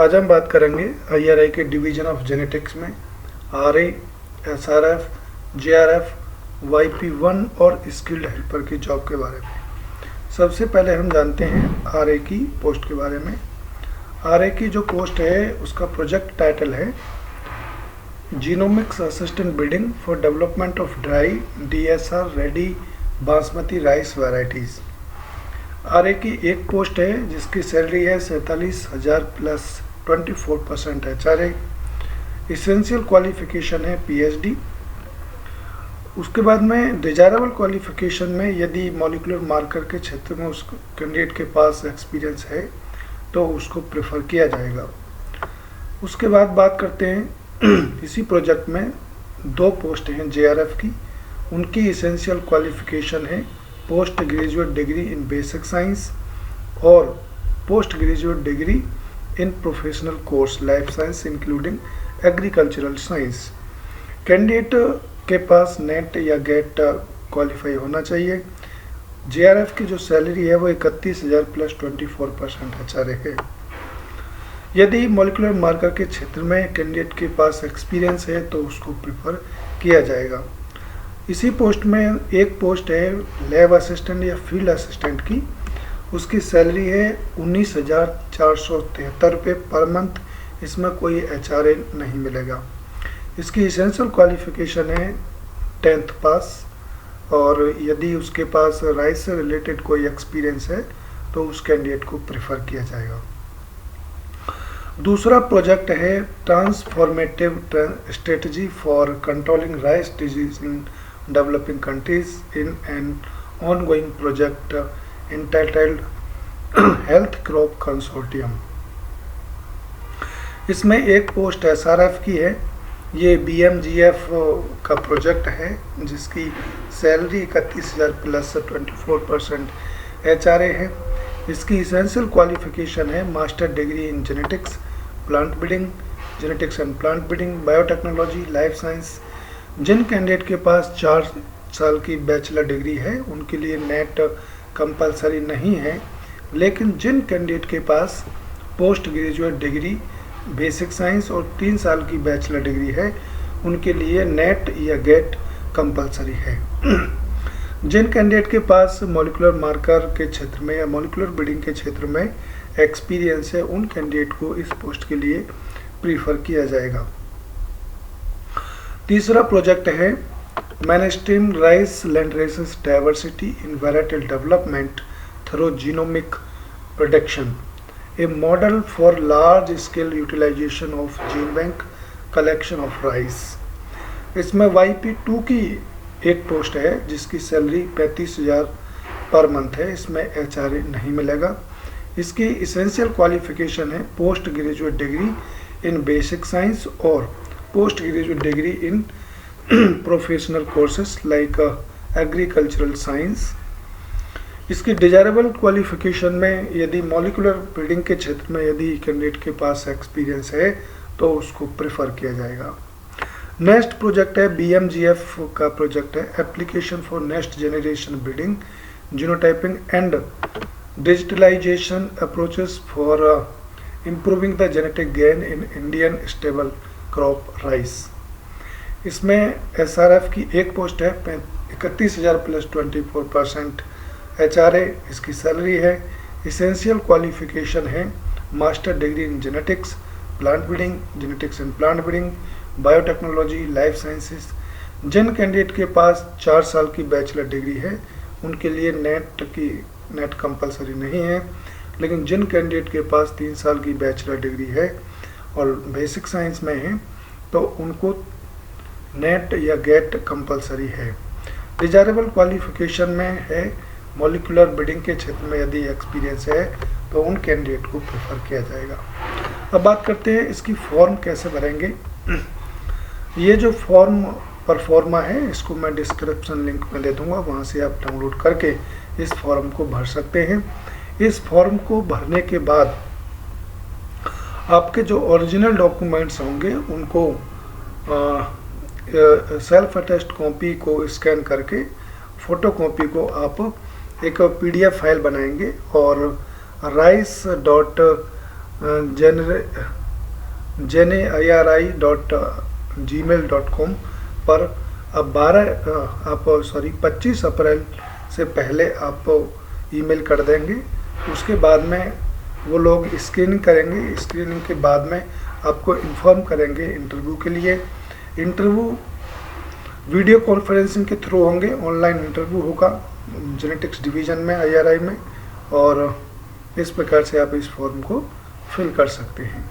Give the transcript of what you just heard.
आज हम बात करेंगे IRI के डिवीजन ऑफ जेनेटिक्स में RA, SRF, JRF, YP1 और स्किल्ड हेल्पर की जॉब के बारे में। सबसे पहले हम जानते हैं RA की पोस्ट के बारे में। RA की जो पोस्ट है उसका प्रोजेक्ट टाइटल है genomics assistant breeding for development of dry DSR ready basmati rice varieties. RA की एक पोस्ट है जिसकी सैलरी है 47,000 प्लस 24% HRA। इसेंशियल क्वालिफिकेशन है PhD। उसके बाद में डिजायरेबल क्वालिफिकेशन में यदि मॉलिक्यूलर मार्कर के क्षेत्र में उस कैंडिडेट के पास एक्सपीरियंस है तो उसको प्रेफर किया जाएगा। उसके बाद बात करते हैं इसी प्रोजेक्ट में दो पोस्ट हैं JRF की। उनकी इसेंशियल क्वालिफिकेशन है post graduate degree in basic science और post graduate degree in professional course life science including agricultural science. Candidate के पास नेट या गेट क्वालिफाई होना चाहिए। JRF की जो सैलरी है वो 31,000 प्लस 24% HRA है। यदि मॉलिक्यूलर मार्कर के क्षेत्र में कैंडिडेट के पास एक्सपीरियंस है तो उसको प्रेफर किया जाएगा। इसी पोस्ट में एक पोस्ट है लैब असिस्टेंट या फील्ड असिस्टेंट की। उसकी सैलरी है 19,473 रुपये पर मंथ। इसमें कोई HRA नहीं मिलेगा। इसकी इसेंशियल क्वालिफिकेशन है 10th पास और यदि उसके पास राइस से रिलेटेड कोई एक्सपीरियंस है तो उस कैंडिडेट को प्रेफर किया जाएगा। दूसरा प्रोजेक्ट है transformative strategy for controlling rice disease in developing countries in an ongoing project entitled health crop consortium. इसमें एक पोस्ट SRF की है। ये BMGF का प्रोजेक्ट है जिसकी सैलरी 31,000 प्लस 24% HRA है। इसकी इसेंशियल क्वालिफिकेशन है master degree in genetics plant breeding, genetics and plant breeding, biotechnology, life science. जिन कैंडिडेट के पास 4 साल की बैचलर डिग्री है उनके लिए नेट कंपलसरी नहीं है, लेकिन जिन कैंडिडेट के पास post graduate degree basic science और 3 साल की बैचलर डिग्री है उनके लिए नेट या गेट कंपलसरी है। जिन कैंडिडेट के पास मॉलिक्यूलर मार्कर के क्षेत्र में या मॉलिक्यूलर ब्रीडिंग के क्षेत्र में एक्सपीरियंस है उन कैंडिडेट को इस पोस्ट के लिए प्रीफर किया जाएगा। तीसरा प्रोजेक्ट है mainstream rice landraces diversity in varietal development through genomic production, a model for large scale utilization of gene bank collection of rice. इसमें YP2 की एक पोस्ट है जिसकी सैलरी 35,000 पर मंथ है। इसमें HRA नहीं मिलेगा। इसकी इसेंशियल क्वालिफिकेशन है post graduate degree in basic science और post graduate degree in professional courses like agricultural science. इसकी डिजायरेबल क्वालिफिकेशन में यदि मॉलिक्यूलर ब्रीडिंग के क्षेत्र में यदि कैंडिडेट के पास एक्सपीरियंस है तो उसको प्रेफर किया जाएगा। नेक्स्ट प्रोजेक्ट है BMGF का प्रोजेक्ट है application for next generation breeding genotyping and digitalization approaches for improving the genetic gain in Indian stable crop rice. इसमें SRF की एक पोस्ट है 31,000 प्लस 24% HRA। इसकी सैलरी है। इसेंशियल क्वालिफिकेशन है master degree in genetics plant breeding, genetics and plant breeding, biotechnology, life sciences. जिन candidate के पास 4 साल की बैचलर डिग्री है उनके लिए नेट कंपलसरी नहीं है, लेकिन जिन कैंडिडेट के पास 3 साल की बैचलर डिग्री है और बेसिक साइंस में है तो उनको नेट या गेट कंपलसरी है। डिजायरेबल क्वालिफिकेशन में है मॉलिक्यूलर ब्रीडिंग के क्षेत्र में यदि एक्सपीरियंस है तो उन कैंडिडेट को प्रेफर किया जाएगा। अब बात करते हैं इसकी फॉर्म कैसे भरेंगे। ये जो फॉर्म परफॉर्मा है इसको मैं डिस्क्रिप्शन लिंक में दे दूंगा, वहाँ से आप डाउनलोड करके इस फॉर्म को भर सकते हैं। इस फॉर्म को भरने के बाद आपके जो ओरिजिनल डॉक्यूमेंट्स होंगे उनको सेल्फ अटेस्ट कॉपी को स्कैन करके फ़ोटो कॉपी को आप एक PDF फाइल बनाएंगे और rice.gov JNAIRI.gmail.com पर अब 25 अप्रैल से पहले आप ईमेल कर देंगे। उसके बाद में वो लोग स्क्रीनिंग करेंगे। स्क्रीनिंग के बाद में आपको इन्फॉर्म करेंगे इंटरव्यू के लिए। इंटरव्यू वीडियो कॉन्फ्रेंसिंग के थ्रू होंगे। ऑनलाइन इंटरव्यू होगा जेनेटिक्स डिवीज़न में, IRI में, और इस प्रकार से आप इस फॉर्म को फिल कर सकते हैं।